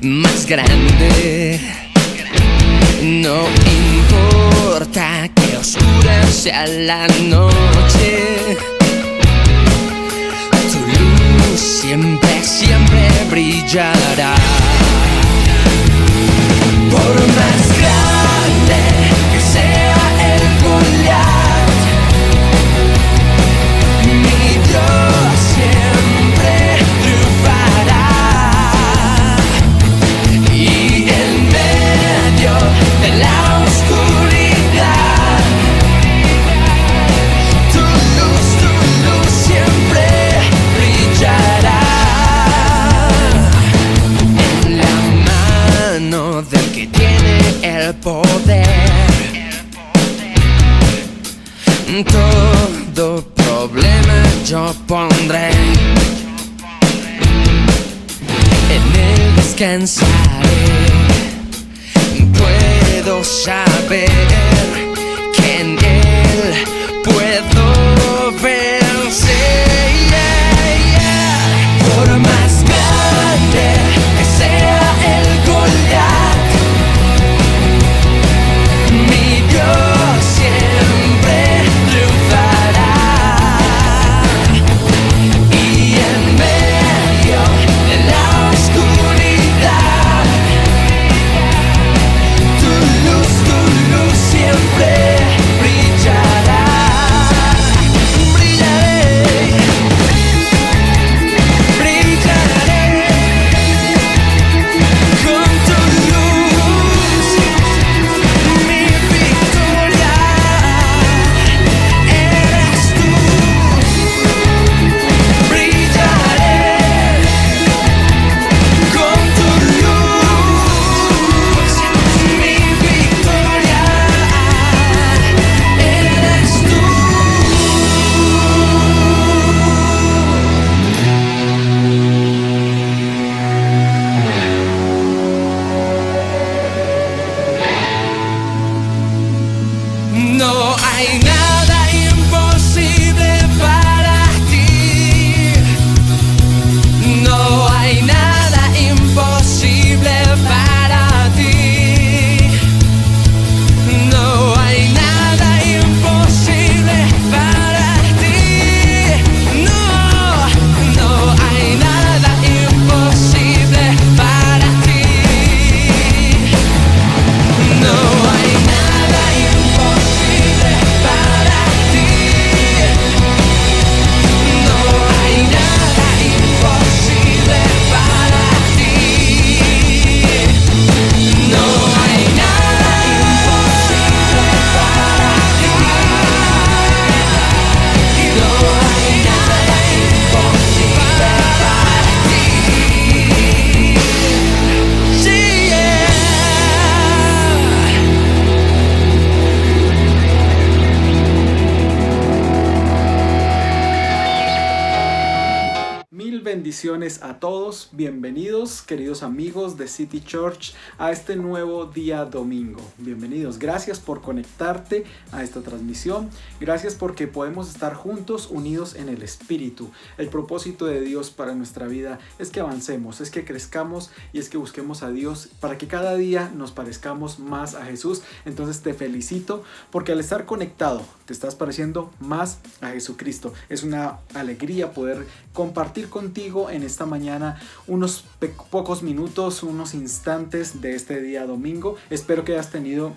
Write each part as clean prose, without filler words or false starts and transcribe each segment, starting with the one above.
más grande. No importa que oscura sea la noche, tu luz siempre, siempre brillará. Por más grande que sea el Goliat, mi Dios siempre triunfará. Y en medio de la oscuridad, tu luz siempre brillará. En la mano del que tiene el poder, todo problema yo pondré. En él descansaré. Puedo saber que en él puedo vencer. Por más grande que sea el Goliat, mi Dios siempre triunfará. Y en medio de la oscuridad, tu luz siempre brillará. Brillaré con tu luz, mi victoria eres tú. Brillaré con tu luz, mi victoria eres tú. No hay nada imposible para ti. No hay nada imposible para ti. No hay nada imposible para ti. No, no hay nada imposible para ti. No hay nada imposible para ti. No hay nada imposible para ti. No hay nada imposible para ti. No hay nada imposible para ti. Sí, yeah. 1000 bendiciones a todos, bienvenidos queridos amigos de City Church a este nuevo día domingo. Bienvenidos, gracias por conectarte a esta transmisión, gracias porque podemos estar juntos unidos en el Espíritu. El propósito de Dios para nuestra vida es que avancemos, es que crezcamos y es que busquemos a Dios para que cada día nos parezcamos más a Jesús. Entonces te felicito porque al estar conectado te estás pareciendo más a Jesucristo. Es una alegría poder compartir contigo en esta mañana unos pocos minutos, unos instantes de este día domingo. Espero que hayas tenido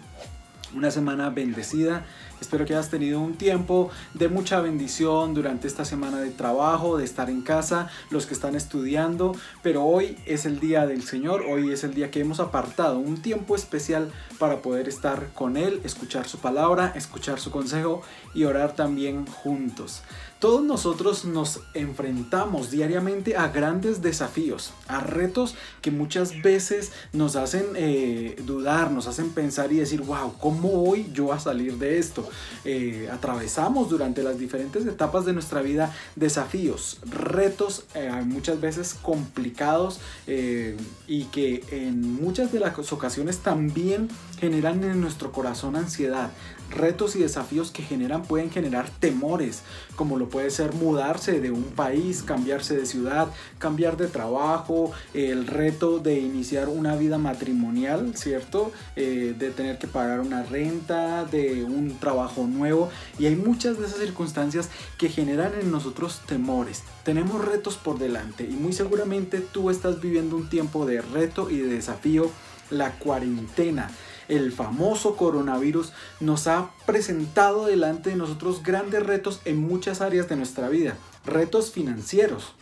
una semana bendecida. Espero que hayas tenido un tiempo de mucha bendición durante esta semana de trabajo, de estar en casa, los que están estudiando, pero hoy es el día del Señor, hoy es el día que hemos apartado, un tiempo especial para poder estar con Él, escuchar su palabra, escuchar su consejo y orar también juntos. Todos nosotros nos enfrentamos diariamente a grandes desafíos, a retos que muchas veces nos hacen dudar, nos hacen pensar y decir, wow, ¿cómo voy yo a salir de esto? Atravesamos durante las diferentes etapas de nuestra vida desafíos, retos muchas veces complicados y que en muchas de las ocasiones también generan en nuestro corazón ansiedad. Retos y desafíos que pueden generar temores, como lo pero puede ser mudarse de un país, cambiarse de ciudad, cambiar de trabajo, el reto de iniciar una vida matrimonial, ¿cierto? De tener que pagar una renta, de un trabajo nuevo, y hay muchas de esas circunstancias que generan en nosotros temores. Tenemos retos por delante y muy seguramente tú estás viviendo un tiempo de reto y de desafío. La cuarentena, el famoso coronavirus, nos ha presentado delante de nosotros grandes retos en muchas áreas de nuestra vida. Retos financieros,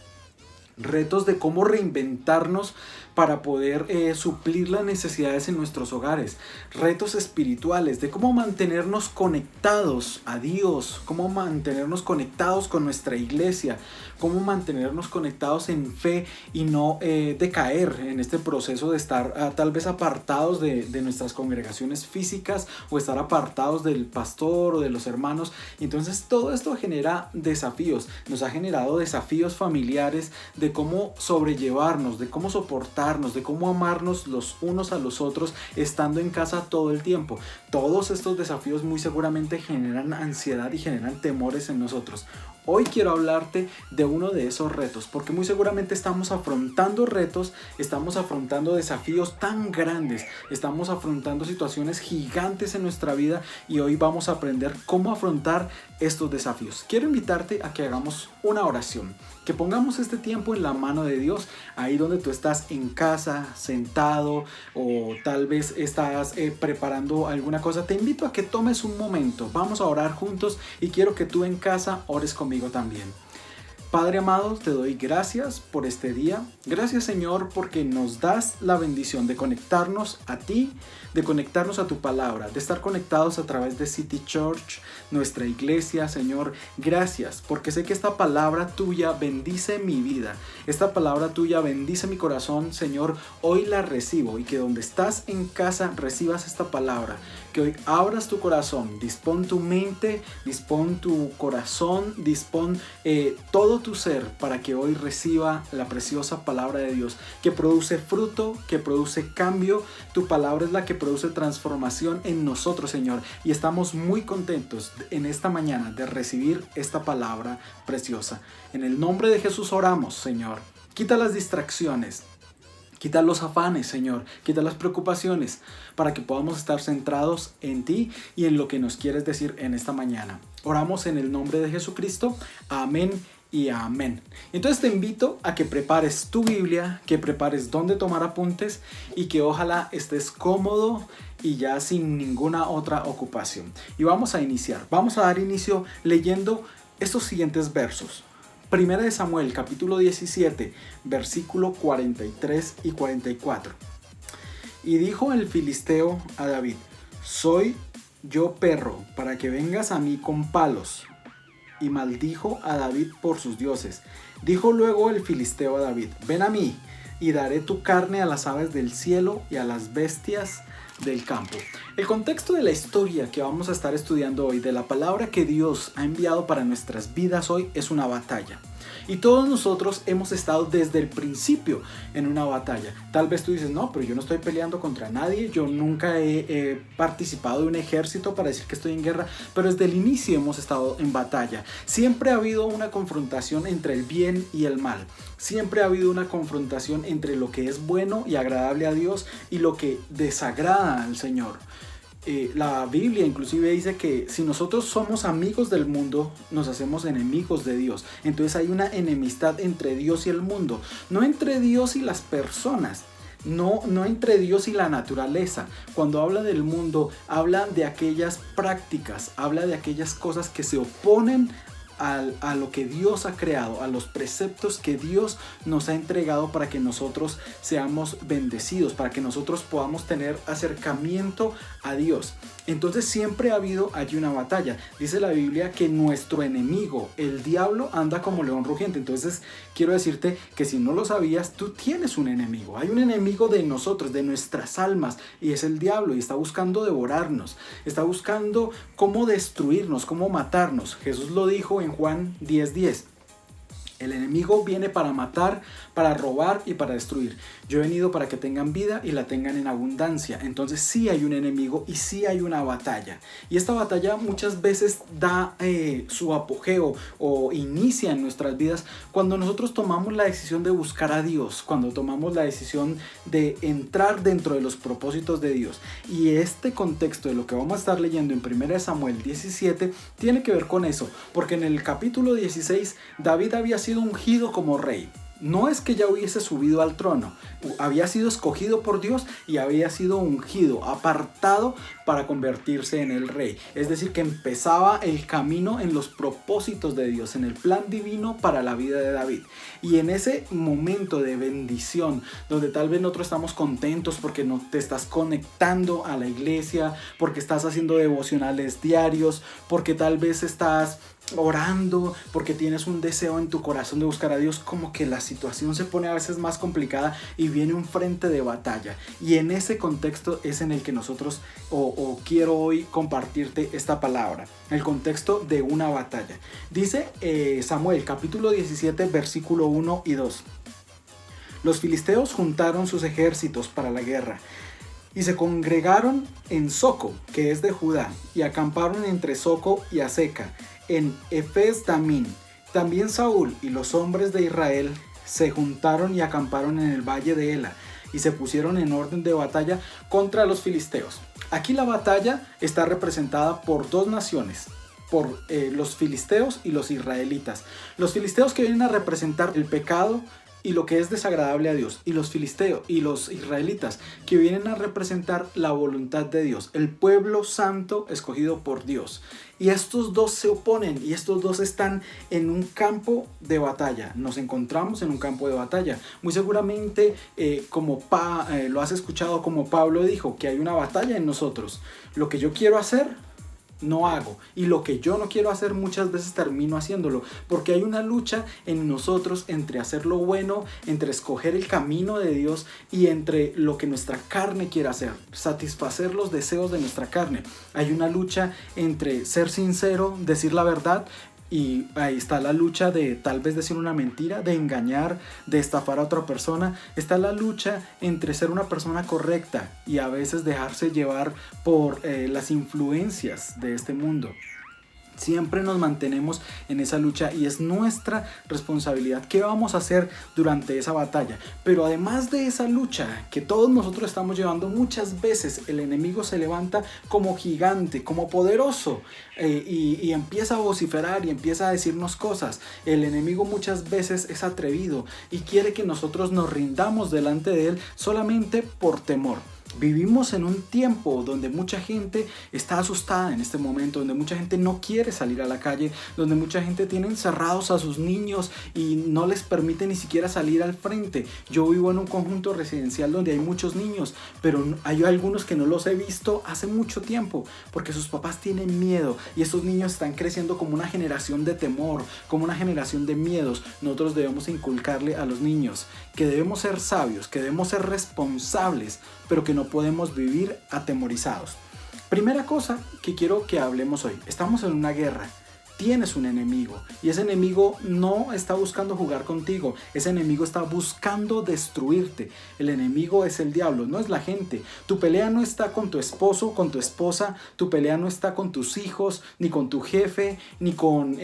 retos de cómo reinventarnos para poder suplir las necesidades en nuestros hogares, retos espirituales de cómo mantenernos conectados a Dios, cómo mantenernos conectados con nuestra iglesia, cómo mantenernos conectados en fe y no decaer en este proceso de estar tal vez apartados de nuestras congregaciones físicas o estar apartados del pastor o de los hermanos. Entonces todo esto genera desafíos, nos ha generado desafíos familiares de cómo sobrellevarnos, de cómo soportarnos, de cómo amarnos los unos a los otros estando en casa todo el tiempo. Todos estos desafíos muy seguramente generan ansiedad y generan temores en nosotros. Hoy quiero hablarte de uno de esos retos, porque muy seguramente estamos afrontando retos, estamos afrontando desafíos tan grandes, estamos afrontando situaciones gigantes en nuestra vida y hoy vamos a aprender cómo afrontar estos desafíos. Quiero invitarte a que hagamos una oración, que pongamos este tiempo en la mano de Dios, ahí donde tú estás en casa, sentado o tal vez estás preparando alguna cosa. Te invito a que tomes un momento, vamos a orar juntos y quiero que tú en casa ores conmigo también. Padre amado, te doy gracias por este día. Gracias, Señor, porque nos das la bendición de conectarnos a ti, de conectarnos a tu palabra, de estar conectados a través de City Church, nuestra iglesia, Señor. Gracias, porque sé que esta palabra tuya bendice mi vida. Esta palabra tuya bendice mi corazón, Señor. Hoy la recibo y que donde estás en casa recibas esta palabra. Que hoy abras tu corazón, dispón tu mente, dispón tu corazón, dispón todo tu ser para que hoy reciba la preciosa palabra de Dios que produce fruto, que produce cambio. Tu palabra es la que produce transformación en nosotros, Señor, y estamos muy contentos en esta mañana de recibir esta palabra preciosa. En el nombre de Jesús oramos, Señor. Quita las distracciones. Quita los afanes, Señor, quita las preocupaciones para que podamos estar centrados en ti y en lo que nos quieres decir en esta mañana. Oramos en el nombre de Jesucristo. Amén y amén. Entonces te invito a que prepares tu Biblia, que prepares donde tomar apuntes y que ojalá estés cómodo y ya sin ninguna otra ocupación. Y vamos a iniciar. Vamos a dar inicio leyendo estos siguientes versos. Primera de Samuel, capítulo 17, versículo 43 y 44. Y dijo el filisteo a David: ¿soy yo perro para que vengas a mí con palos? Y maldijo a David por sus dioses. Dijo luego el filisteo a David: ven a mí, y daré tu carne a las aves del cielo y a las bestias del campo. El contexto de la historia que vamos a estar estudiando hoy, de la palabra que Dios ha enviado para nuestras vidas hoy, es una batalla. Y todos nosotros hemos estado desde el principio en una batalla. Tal vez tú dices: no, pero yo no estoy peleando contra nadie, yo nunca he participado de un ejército para decir que estoy en guerra, pero desde el inicio hemos estado en batalla. Siempre ha habido una confrontación entre el bien y el mal. Siempre ha habido una confrontación entre lo que es bueno y agradable a Dios y lo que desagrada al Señor. La Biblia inclusive dice que si nosotros somos amigos del mundo, nos hacemos enemigos de Dios. Entonces hay una enemistad entre Dios y el mundo, no entre Dios y las personas. No entre Dios y la naturaleza. Cuando habla del mundo, habla de aquellas prácticas, habla de aquellas cosas que se oponen a lo que Dios ha creado, a los preceptos que Dios nos ha entregado para que nosotros seamos bendecidos, para que nosotros podamos tener acercamiento a Dios. Entonces siempre ha habido allí una batalla. Dice la Biblia que nuestro enemigo, el diablo, anda como león rugiente. Entonces quiero decirte que si no lo sabías, tú tienes un enemigo. Hay un enemigo de nosotros, de nuestras almas, y es el diablo, y está buscando devorarnos, está buscando cómo destruirnos, cómo matarnos. Jesús lo dijo en Juan 10:10. El enemigo viene para matar, para robar y para destruir. Yo he venido para que tengan vida y la tengan en abundancia. Entonces sí hay un enemigo y sí hay una batalla. Y esta batalla muchas veces da su apogeo o inicia en nuestras vidas cuando nosotros tomamos la decisión de buscar a Dios, cuando tomamos la decisión de entrar dentro de los propósitos de Dios. Y este contexto de lo que vamos a estar leyendo en 1 Samuel 17 tiene que ver con eso, porque en el capítulo 16 David había sido ungido como rey. No es que ya hubiese subido al trono, había sido escogido por Dios y había sido ungido, apartado para convertirse en el rey. Es decir, que empezaba el camino en los propósitos de Dios, en el plan divino para la vida de David. Y en ese momento de bendición, donde tal vez nosotros estamos contentos porque no te estás conectando a la iglesia, porque estás haciendo devocionales diarios, porque tal vez estás orando, porque tienes un deseo en tu corazón de buscar a Dios, como que la situación se pone a veces más complicada y viene un frente de batalla. Y en ese contexto es en el que nosotros o quiero hoy compartirte esta palabra, el contexto de una batalla. Dice Samuel capítulo 17 versículo 1 y 2: Los filisteos juntaron sus ejércitos para la guerra y se congregaron en Soco, que es de Judá, y acamparon entre Soco y Azeca, en Efes-Damín. También Saúl y los hombres de Israel se juntaron y acamparon en el valle de Ela, y se pusieron en orden de batalla contra los filisteos. Aquí la batalla está representada por dos naciones, por los filisteos y los israelitas. Los filisteos que vienen a representar el pecado y lo que es desagradable a Dios, y los filisteos y los israelitas que vienen a representar la voluntad de Dios, el pueblo santo escogido por Dios. Y estos dos se oponen y estos dos están en un campo de batalla. Nos encontramos en un campo de batalla. Muy seguramente lo has escuchado, como Pablo dijo, que hay una batalla en nosotros. Lo que yo quiero hacer no hago, y lo que yo no quiero hacer muchas veces termino haciéndolo, porque hay una lucha en nosotros entre hacer lo bueno, entre escoger el camino de Dios y entre lo que nuestra carne quiere hacer, satisfacer los deseos de nuestra carne. Hay una lucha entre ser sincero, decir la verdad, y ahí está la lucha de tal vez decir una mentira, de engañar, de estafar a otra persona. Está la lucha entre ser una persona correcta y a veces dejarse llevar por las influencias de este mundo. Siempre nos mantenemos en esa lucha y es nuestra responsabilidad qué vamos a hacer durante esa batalla. Pero además de esa lucha que todos nosotros estamos llevando, muchas veces el enemigo se levanta como gigante, como poderoso, y empieza a vociferar y empieza a decirnos cosas. El enemigo muchas veces es atrevido y quiere que nosotros nos rindamos delante de él solamente por temor. Vivimos en un tiempo donde mucha gente está asustada en este momento, donde mucha gente no quiere salir a la calle, donde mucha gente tiene encerrados a sus niños y no les permite ni siquiera salir al frente. Yo vivo en un conjunto residencial donde hay muchos niños, pero hay algunos que no los he visto hace mucho tiempo porque sus papás tienen miedo y estos niños están creciendo como una generación de temor, como una generación de miedos. Nosotros debemos inculcarle a los niños que debemos ser sabios, que debemos ser responsables, pero que no podemos vivir atemorizados. Primera cosa que quiero que hablemos hoy: estamos en una guerra, tienes un enemigo y ese enemigo no está buscando jugar contigo, ese enemigo está buscando destruirte. El enemigo es el diablo, no es la gente. Tu pelea no está con tu esposo, con tu esposa, tu pelea no está con tus hijos, ni con tu jefe, ni con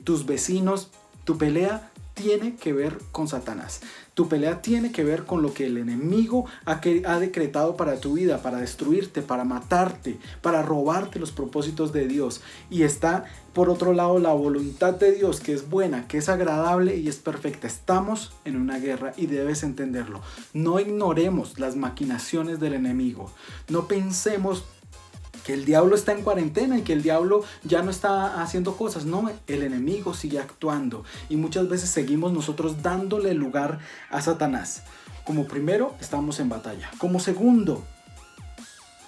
tus vecinos. Tu pelea tiene que ver con Satanás. Tu pelea tiene que ver con lo que el enemigo ha decretado para tu vida, para destruirte, para matarte, para robarte los propósitos de Dios. Y está por otro lado la voluntad de Dios, que es buena, que es agradable y es perfecta. Estamos en una guerra y debes entenderlo. No ignoremos las maquinaciones del enemigo. No pensemos que el diablo está en cuarentena y que el diablo ya no está haciendo cosas. No, el enemigo sigue actuando y muchas veces seguimos nosotros dándole lugar a Satanás. Como primero, estamos en batalla. Como segundo,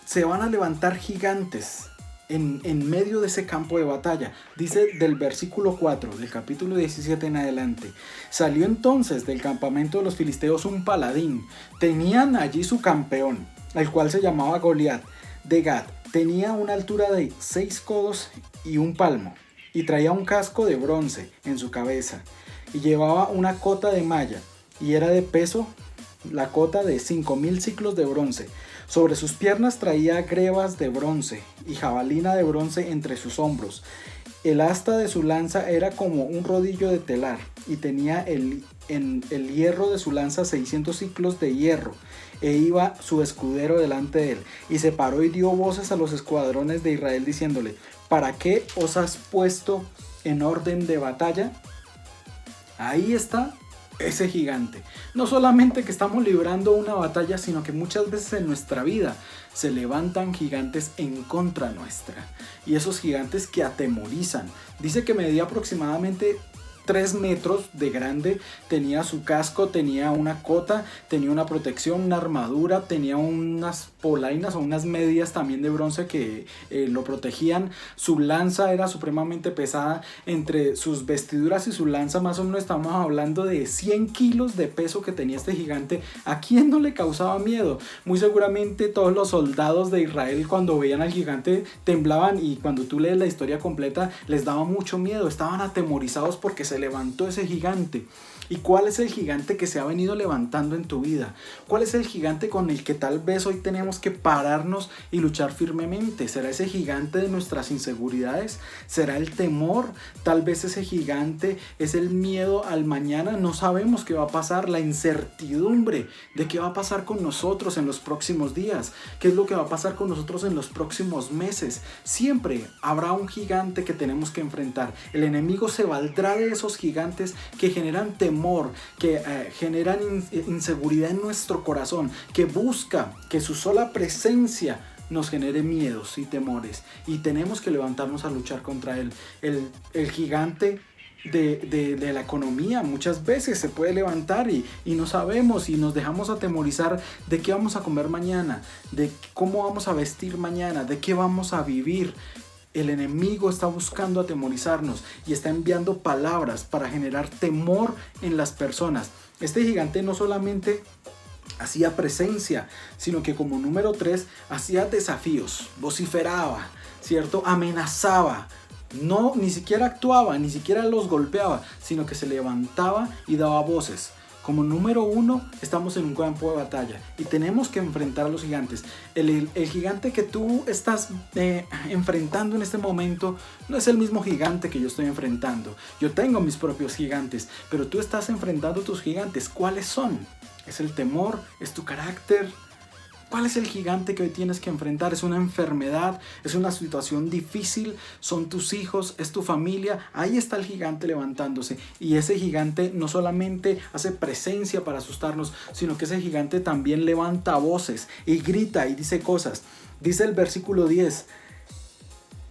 se van a levantar gigantes en medio de ese campo de batalla. Dice del versículo 4 del capítulo 17 en adelante: salió entonces del campamento de los filisteos un paladín. Tenían allí su campeón, el cual se llamaba Goliat, de Gat. Tenía una altura de 6 codos y un palmo, y traía un casco de bronce en su cabeza, y llevaba una cota de malla, y era de peso la cota de 5.000 siclos de bronce. Sobre sus piernas traía grebas de bronce y jabalina de bronce entre sus hombros. El asta de su lanza era como un rodillo de telar, y tenía en el hierro de su lanza 600 siclos de hierro. E iba su escudero delante de él, y se paró y dio voces a los escuadrones de Israel diciéndole: ¿para qué os has puesto en orden de batalla? Ahí está ese gigante. No solamente que estamos librando una batalla, sino que muchas veces en nuestra vida se levantan gigantes en contra nuestra, y esos gigantes que atemorizan. Dice que medía aproximadamente 3 metros de grande, tenía su casco, tenía una cota, tenía una protección, una armadura, tenía unas polainas o unas medias también de bronce que lo protegían. Su lanza era supremamente pesada. Entre sus vestiduras y su lanza más o menos estamos hablando de 100 kilos de peso que tenía este gigante. ¿A quién no le causaba miedo? Muy seguramente todos los soldados de Israel, cuando veían al gigante, temblaban, y cuando tú lees la historia completa les daba mucho miedo, estaban atemorizados porque se levantó ese gigante. ¿Y cuál es el gigante que se ha venido levantando en tu vida? ¿Cuál es el gigante con el que tal vez hoy tenemos que pararnos y luchar firmemente? ¿Será ese gigante de nuestras inseguridades? ¿Será el temor? Tal vez ese gigante es el miedo al mañana. No sabemos qué va a pasar, la incertidumbre de qué va a pasar con nosotros en los próximos días, qué es lo que va a pasar con nosotros en los próximos meses. Siempre habrá un gigante que tenemos que enfrentar. El enemigo se valdrá de esos gigantes que generan temor, que generan inseguridad en nuestro corazón, que busca que su sola presencia nos genere miedos y temores, y tenemos que levantarnos a luchar contra él. El gigante de la economía muchas veces se puede levantar y no sabemos, y nos dejamos atemorizar de qué vamos a comer mañana, de cómo vamos a vestir mañana, de qué vamos a vivir. El enemigo está buscando atemorizarnos y está enviando palabras para generar temor en las personas. Este gigante no solamente hacía presencia, sino que como número 3 hacía desafíos, vociferaba, ¿cierto? Amenazaba. No, ni siquiera actuaba, ni siquiera los golpeaba, sino que se levantaba y daba voces. Como número 1, estamos en un campo de batalla y tenemos que enfrentar a los gigantes. El gigante que tú estás enfrentando en este momento no es el mismo gigante que yo estoy enfrentando. Yo tengo mis propios gigantes, pero tú estás enfrentando tus gigantes. ¿Cuáles son? ¿Es el temor? ¿Es tu carácter? ¿Cuál es el gigante que hoy tienes que enfrentar? ¿Es una enfermedad? ¿Es una situación difícil? ¿Son tus hijos? ¿Es tu familia? Ahí está el gigante levantándose. Y ese gigante no solamente hace presencia para asustarnos, sino que ese gigante también levanta voces y grita y dice cosas. Dice el versículo 10.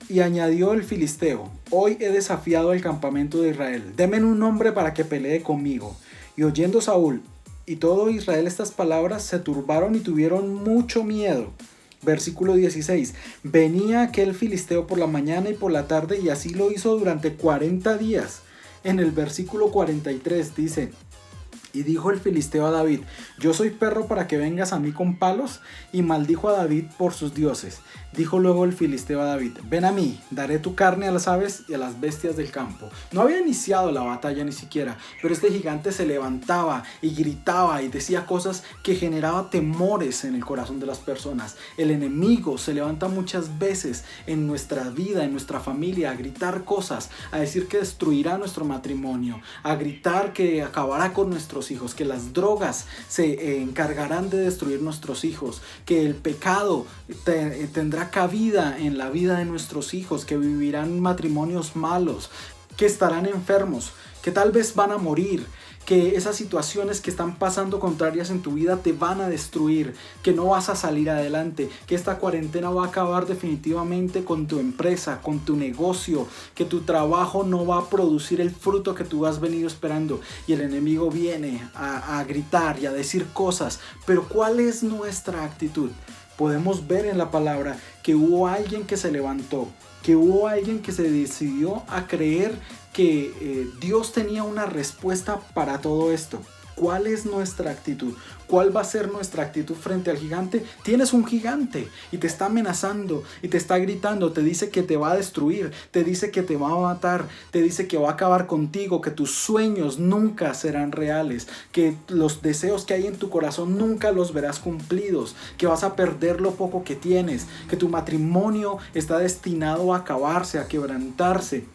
Y añadió el filisteo: hoy he desafiado al campamento de Israel. Denme un nombre para que pelee conmigo. Y oyendo Saúl y todo Israel estas palabras, se turbaron y tuvieron mucho miedo. Versículo 16. Venía aquel filisteo por la mañana y por la tarde, y así lo hizo durante 40 días. En el versículo 43 dice: y dijo el filisteo a David: yo soy perro para que vengas a mí con palos. Y maldijo a David por sus dioses. Dijo luego el filisteo a David: ven a mí, daré tu carne a las aves y a las bestias del campo. No había iniciado la batalla ni siquiera, pero este gigante se levantaba y gritaba y decía cosas que generaban temores en el corazón de las personas. El enemigo se levanta muchas veces en nuestra vida, en nuestra familia, a gritar cosas, a decir que destruirá nuestro matrimonio, a gritar que acabará con nuestros hijos, que las drogas se encargarán de destruir nuestros hijos, que el pecado tendrá cabida en la vida de nuestros hijos, que vivirán matrimonios malos, que estarán enfermos, que tal vez van a morir, que esas situaciones que están pasando contrarias en tu vida te van a destruir, que no vas a salir adelante, que esta cuarentena va a acabar definitivamente con tu empresa, con tu negocio, que tu trabajo no va a producir el fruto que tú has venido esperando. Y el enemigo viene a gritar y a decir cosas. Pero ¿cuál es nuestra actitud? Podemos ver en la palabra que hubo alguien que se levantó, que hubo alguien que se decidió a creer que Dios tenía una respuesta para todo esto. ¿Cuál es nuestra actitud? ¿Cuál va a ser nuestra actitud frente al gigante? Tienes un gigante y te está amenazando y te está gritando, te dice que te va a destruir, te dice que te va a matar, te dice que va a acabar contigo, que tus sueños nunca serán reales, que los deseos que hay en tu corazón nunca los verás cumplidos, que vas a perder lo poco que tienes, que tu matrimonio está destinado a acabarse, a quebrantarse.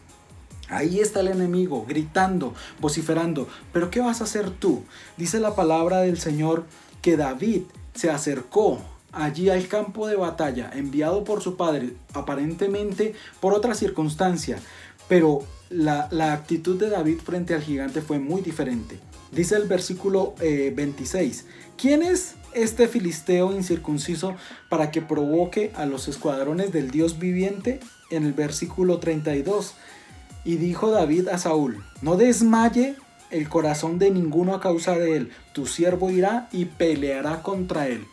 Ahí está el enemigo gritando, vociferando. ¿Pero qué vas a hacer tú? Dice la palabra del Señor que David se acercó allí al campo de batalla, enviado por su padre, aparentemente por otra circunstancia. Pero la actitud de David frente al gigante fue muy diferente. Dice el versículo 26. ¿Quién es este filisteo incircunciso para que provoque a los escuadrones del Dios viviente? En el versículo 32. Y dijo David a Saúl: no desmaye el corazón de ninguno a causa de él. Tu siervo irá y peleará contra él.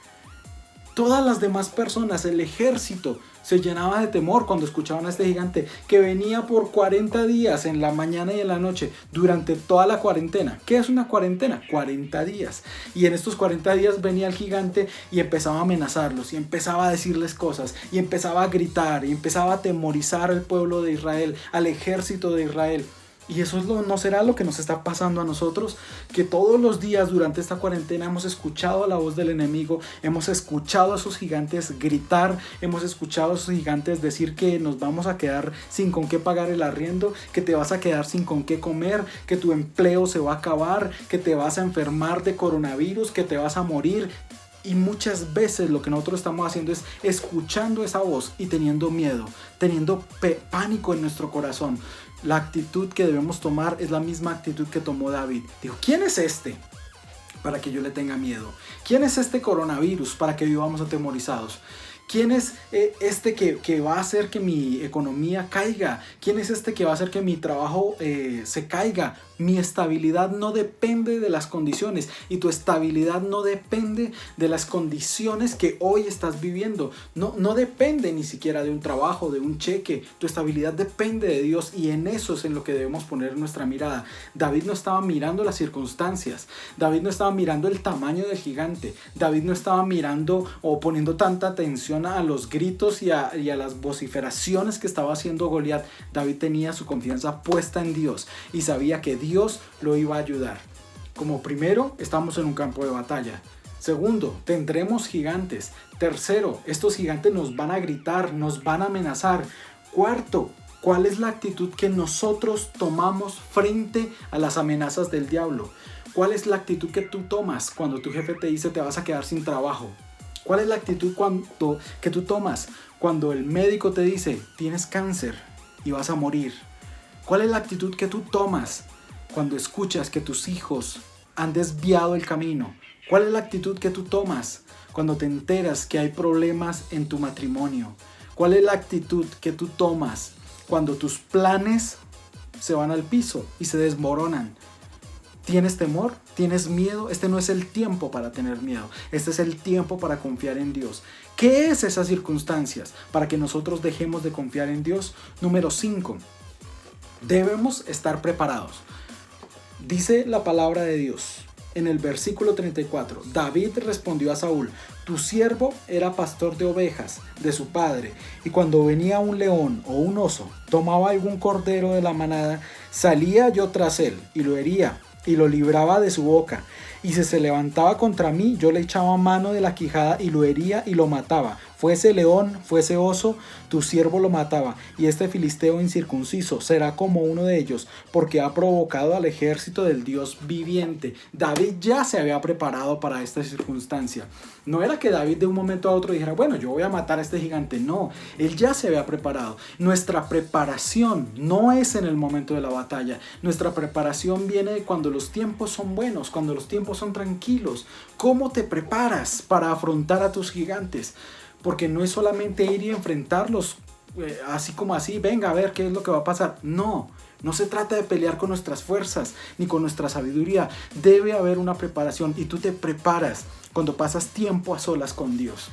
Todas las demás personas, el ejército, se llenaba de temor cuando escuchaban a este gigante que venía por 40 días en la mañana y en la noche durante toda la cuarentena. ¿Qué es una cuarentena? 40 días. Y en estos 40 días venía el gigante y empezaba a amenazarlos y empezaba a decirles cosas y empezaba a gritar y empezaba a atemorizar al pueblo de Israel, al ejército de Israel. Y eso no será lo que nos está pasando a nosotros, que todos los días durante esta cuarentena hemos escuchado la voz del enemigo, hemos escuchado a esos gigantes gritar, hemos escuchado a esos gigantes decir que nos vamos a quedar sin con qué pagar el arriendo, que te vas a quedar sin con qué comer, que tu empleo se va a acabar, que te vas a enfermar de coronavirus, que te vas a morir. Y muchas veces lo que nosotros estamos haciendo es escuchando esa voz y teniendo miedo, teniendo pánico en nuestro corazón. La actitud que debemos tomar es la misma actitud que tomó David. Dijo: ¿quién es este para que yo le tenga miedo? ¿Quién es este coronavirus para que vivamos atemorizados? ¿Quién es este que va a hacer que mi economía caiga? ¿Quién es este que va a hacer que mi trabajo se caiga? Mi estabilidad no depende de las condiciones y tu estabilidad no depende de las condiciones que hoy estás viviendo. No depende ni siquiera de un trabajo, de un cheque. Tu estabilidad depende de Dios y en eso es en lo que debemos poner nuestra mirada. David no estaba mirando las circunstancias. David no estaba mirando el tamaño del gigante. David no estaba mirando o poniendo tanta atención a los gritos y a las vociferaciones que estaba haciendo Goliat. David tenía su confianza puesta en Dios y sabía que Dios lo iba a ayudar. Como primero, estamos en un campo de batalla. Segundo, tendremos gigantes. Tercero, estos gigantes nos van a gritar, nos van a amenazar. Cuarto, ¿cuál es la actitud que nosotros tomamos frente a las amenazas del diablo? ¿Cuál es la actitud que tú tomas cuando tu jefe te dice te vas a quedar sin trabajo? ¿Cuál es la actitud que tú tomas cuando el médico te dice tienes cáncer y vas a morir? ¿Cuál es la actitud que tú tomas cuando escuchas que tus hijos han desviado el camino? ¿Cuál es la actitud que tú tomas cuando te enteras que hay problemas en tu matrimonio? ¿Cuál es la actitud que tú tomas cuando tus planes se van al piso y se desmoronan? ¿Tienes temor? ¿Tienes miedo? Este no es el tiempo para tener miedo. Este es el tiempo para confiar en Dios. ¿Qué es esas circunstancias para que nosotros dejemos de confiar en Dios? Número 5. Debemos estar preparados. Dice la palabra de Dios en el versículo 34. David respondió a Saúl: tu siervo era pastor de ovejas de su padre, y cuando venía un león o un oso, tomaba algún cordero de la manada, salía yo tras él y lo hería y lo libraba de su boca. Y si se levantaba contra mí, yo le echaba mano de la quijada y lo hería y lo mataba. Fuese león, fuese oso, tu siervo lo mataba. Y este filisteo incircunciso será como uno de ellos, porque ha provocado al ejército del Dios viviente. David ya se había preparado para esta circunstancia. No era que David de un momento a otro dijera, bueno, yo voy a matar a este gigante. No, él ya se había preparado. Nuestra preparación no es en el momento de la batalla. Nuestra preparación viene cuando los tiempos son buenos, cuando los tiempos son tranquilos. ¿Cómo te preparas para afrontar a tus gigantes? Porque no es solamente ir y enfrentarlos así como así, venga a ver qué es lo que va a pasar. No se trata de pelear con nuestras fuerzas ni con nuestra sabiduría. Debe haber una preparación y tú te preparas cuando pasas tiempo a solas con Dios.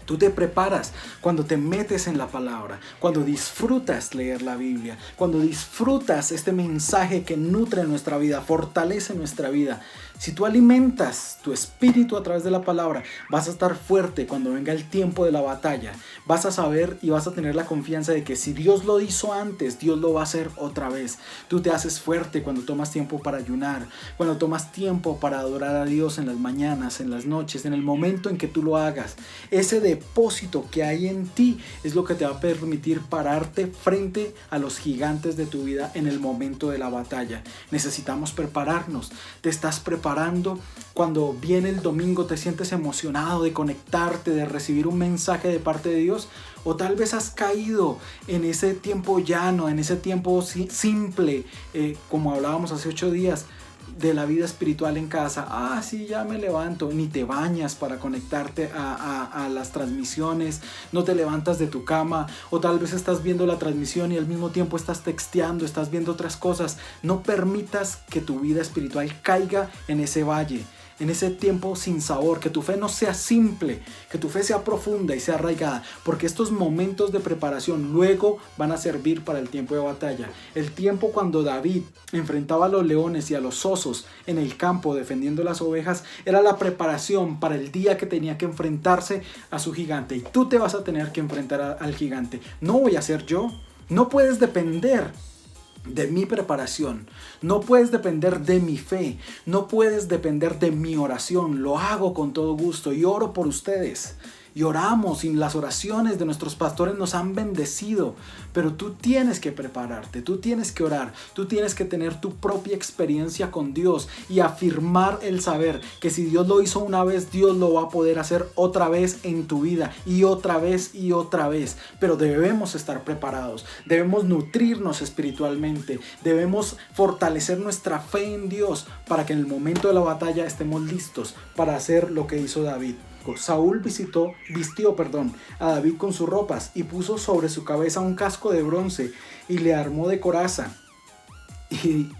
Tú te preparas cuando te metes en la palabra, cuando disfrutas leer la Biblia, cuando disfrutas este mensaje que nutre nuestra vida, fortalece nuestra vida. Si tú alimentas tu espíritu a través de la palabra, vas a estar fuerte cuando venga el tiempo de la batalla. Vas a saber y vas a tener la confianza de que si Dios lo hizo antes, Dios lo va a hacer otra vez. Tú te haces fuerte cuando tomas tiempo para ayunar, cuando tomas tiempo para adorar a Dios en las mañanas, en las noches, en el momento en que tú lo hagas. Ese depósito que hay en ti es lo que te va a permitir pararte frente a los gigantes de tu vida en el momento de la batalla. Necesitamos prepararnos. Te estás preparando cuando viene el domingo, te sientes emocionado de conectarte, de recibir un mensaje de parte de Dios, o tal vez has caído en ese tiempo llano, en ese tiempo simple, como hablábamos hace 8 días, de la vida espiritual en casa. Sí, ya me levanto. Ni te bañas para conectarte a las transmisiones, no te levantas de tu cama, o tal vez estás viendo la transmisión y al mismo tiempo estás texteando, estás viendo otras cosas. No permitas que tu vida espiritual caiga en ese valle, en ese tiempo sin sabor. Que tu fe no sea simple, que tu fe sea profunda y sea arraigada, porque estos momentos de preparación luego van a servir para el tiempo de batalla. El tiempo cuando David enfrentaba a los leones y a los osos en el campo defendiendo las ovejas era la preparación para el día que tenía que enfrentarse a su gigante. Y tú te vas a tener que enfrentar al gigante. No voy a ser yo. No puedes depender de mi preparación, no puedes depender de mi fe, no puedes depender de mi oración. Lo hago con todo gusto y oro por ustedes. Y oramos, y las oraciones de nuestros pastores nos han bendecido, pero tú tienes que prepararte, tú tienes que orar, tú tienes que tener tu propia experiencia con Dios y afirmar el saber que si Dios lo hizo una vez, Dios lo va a poder hacer otra vez en tu vida y otra vez y otra vez. Pero debemos estar preparados, debemos nutrirnos espiritualmente, debemos fortalecer nuestra fe en Dios para que en el momento de la batalla estemos listos para hacer lo que hizo David. Saúl vistió a David con sus ropas y puso sobre su cabeza un casco de bronce y le armó de coraza. Y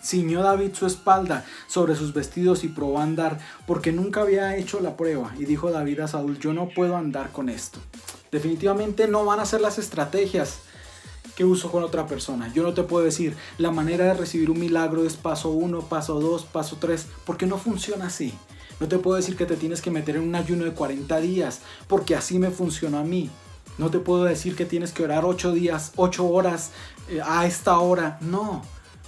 ciñó David su espalda sobre sus vestidos y probó a andar, porque nunca había hecho la prueba. Y dijo David a Saúl: yo no puedo andar con esto. Definitivamente no van a ser las estrategias que uso con otra persona. Yo no te puedo decir la manera de recibir un milagro es paso 1, paso 2, paso 3, porque no funciona así. No te puedo decir que te tienes que meter en un ayuno de 40 días, porque así me funcionó a mí. No te puedo decir que tienes que orar 8 días, 8 horas a esta hora. No,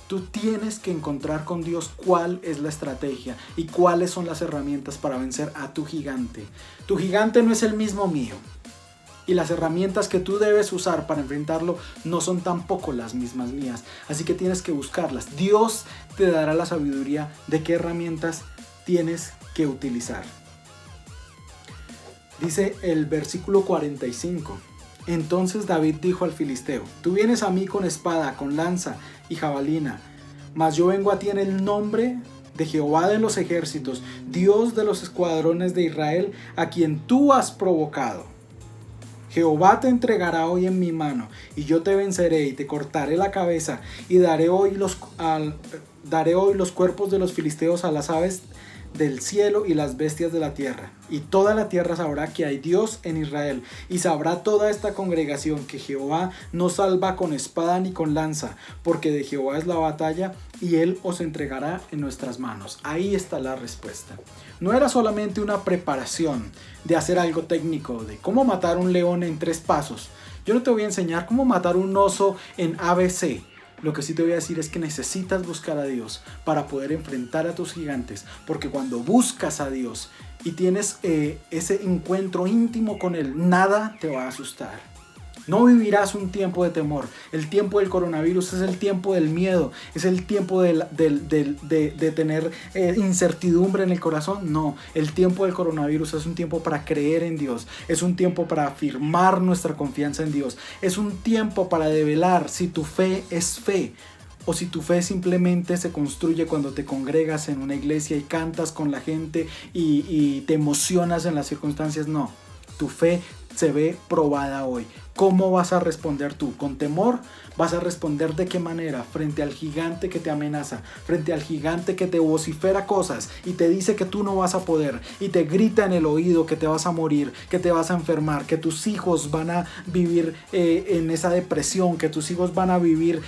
tú tienes que encontrar con Dios cuál es la estrategia y cuáles son las herramientas para vencer a tu gigante. Tu gigante no es el mismo mío. Y las herramientas que tú debes usar para enfrentarlo no son tampoco las mismas mías. Así que tienes que buscarlas. Dios te dará la sabiduría de qué herramientas tienes que utilizar. Dice el versículo 45: entonces David dijo al filisteo: tú vienes a mí con espada, con lanza y jabalina, mas yo vengo a ti en el nombre de Jehová de los ejércitos, Dios de los escuadrones de Israel, a quien tú has provocado. Jehová te entregará hoy en mi mano, y yo te venceré y te cortaré la cabeza, y daré hoy los cuerpos de los filisteos a las aves del cielo y las bestias de la tierra. Y toda la tierra sabrá que hay Dios en Israel, y sabrá toda esta congregación que Jehová no salva con espada ni con lanza, porque de Jehová es la batalla, y él os entregará en nuestras manos. Ahí está la respuesta. No era solamente una preparación de hacer algo técnico, de cómo matar un león en 3 pasos. Yo no te voy a enseñar cómo matar un oso en ABC. Lo que sí te voy a decir es que necesitas buscar a Dios para poder enfrentar a tus gigantes, porque cuando buscas a Dios y tienes ese encuentro íntimo con Él, nada te va a asustar. No vivirás un tiempo de temor. El tiempo del coronavirus es el tiempo del miedo, es el tiempo de tener incertidumbre en el corazón. No, el tiempo del coronavirus es un tiempo para creer en Dios, es un tiempo para afirmar nuestra confianza en Dios, es un tiempo para develar si tu fe es fe o si tu fe simplemente se construye cuando te congregas en una iglesia y cantas con la gente y te emocionas en las circunstancias. No. Tu fe se ve probada hoy. ¿Cómo vas a responder tú? ¿Con temor? ¿Vas a responder de qué manera? Frente al gigante que te amenaza, frente al gigante que te vocifera cosas y te dice que tú no vas a poder y te grita en el oído que te vas a morir, que te vas a enfermar, que tus hijos van a vivir en esa depresión, que tus hijos van a vivir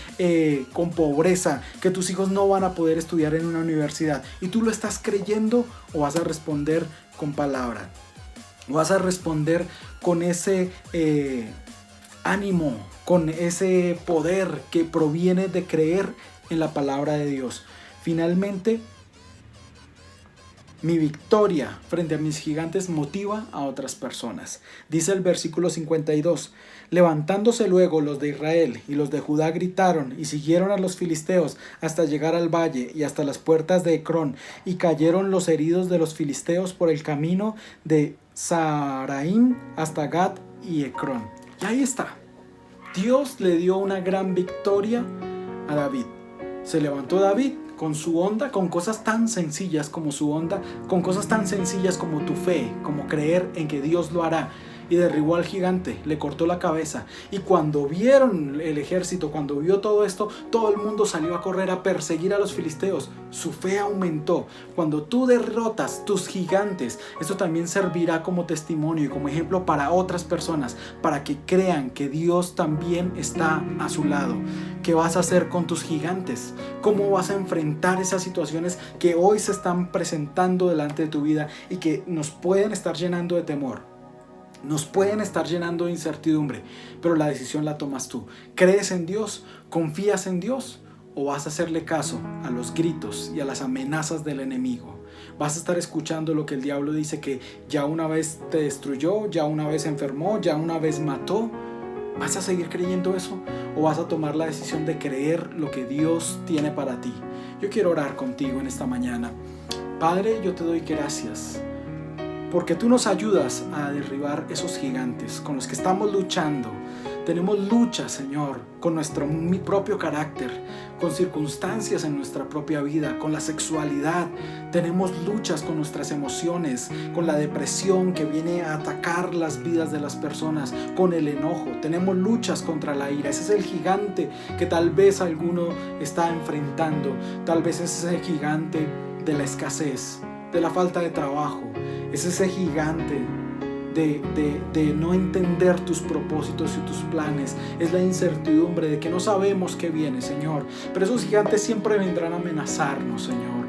con pobreza, que tus hijos no van a poder estudiar en una universidad, y tú lo estás creyendo? ¿O vas a responder con palabra? ¿Vas a responder con ese ánimo, con ese poder que proviene de creer en la palabra de Dios? Finalmente, mi victoria frente a mis gigantes motiva a otras personas. Dice el versículo 52: levantándose luego los de Israel y los de Judá gritaron y siguieron a los filisteos hasta llegar al valle y hasta las puertas de Ecrón, y cayeron los heridos de los filisteos por el camino de Saharaim hasta Gat y Ecrón. Y ahí está. Dios le dio una gran victoria a David. Se levantó David con su onda, con cosas tan sencillas como su onda, con cosas tan sencillas como tu fe, como creer en que Dios lo hará, y derribó al gigante, le cortó la cabeza. Y cuando vieron el ejército, cuando vio todo esto, todo el mundo salió a correr a perseguir a los filisteos. Su fe aumentó. Cuando tú derrotas tus gigantes, esto también servirá como testimonio y como ejemplo para otras personas, para que crean que Dios también está a su lado. ¿Qué vas a hacer con tus gigantes? ¿Cómo vas a enfrentar esas situaciones que hoy se están presentando delante de tu vida y que nos pueden estar llenando de temor? Nos pueden estar llenando de incertidumbre, pero la decisión la tomas tú. ¿Crees en Dios? ¿Confías en Dios? ¿O vas a hacerle caso a los gritos y a las amenazas del enemigo? ¿Vas a estar escuchando lo que el diablo dice, que ya una vez te destruyó, ya una vez enfermó, ya una vez mató? ¿Vas a seguir creyendo eso? ¿O vas a tomar la decisión de creer lo que Dios tiene para ti? Yo quiero orar contigo en esta mañana. Padre, yo te doy gracias porque tú nos ayudas a derribar esos gigantes con los que estamos luchando. Tenemos lucha, Señor, con mi propio carácter, con circunstancias en nuestra propia vida, con la sexualidad. Tenemos luchas con nuestras emociones, con la depresión que viene a atacar las vidas de las personas, con el enojo. Tenemos luchas contra la ira. Ese es el gigante que tal vez alguno está enfrentando. Tal vez es ese gigante de la escasez, de la falta de trabajo. Es ese gigante de no entender tus propósitos y tus planes. Es la incertidumbre de que no sabemos qué viene, Señor. Pero esos gigantes siempre vendrán a amenazarnos, Señor.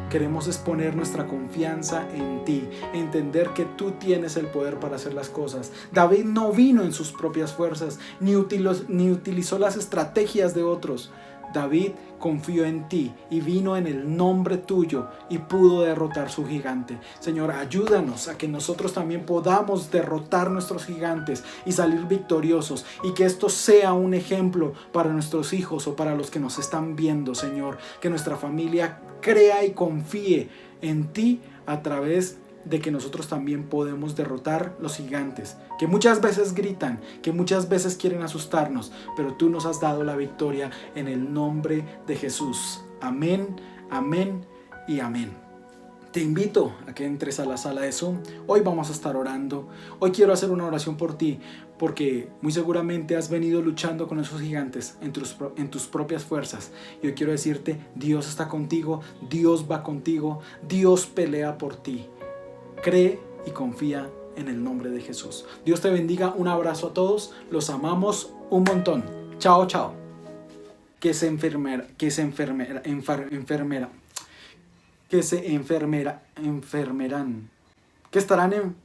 Queremos exponer nuestra confianza en ti, entender que tú tienes el poder para hacer las cosas. David no vino en sus propias fuerzas, ni utilizó las estrategias de otros. David confió en ti y vino en el nombre tuyo y pudo derrotar su gigante. Señor, ayúdanos a que nosotros también podamos derrotar nuestros gigantes y salir victoriosos, y que esto sea un ejemplo para nuestros hijos o para los que nos están viendo, Señor. Que nuestra familia crea y confíe en ti a través de que nosotros también podemos derrotar los gigantes, que muchas veces gritan, que muchas veces quieren asustarnos, pero tú nos has dado la victoria en el nombre de Jesús. Amén, amén y amén. Te invito a que entres a la sala de Zoom. Hoy vamos a estar orando. Hoy quiero hacer una oración por ti, porque muy seguramente has venido luchando con esos gigantes en tus propias fuerzas. Y hoy quiero decirte, Dios está contigo, Dios va contigo, Dios pelea por ti. Cree y confía en el nombre de Jesús. Dios te bendiga. Un abrazo a todos. Los amamos un montón. Chao, chao. Que se enfermerán. Que estarán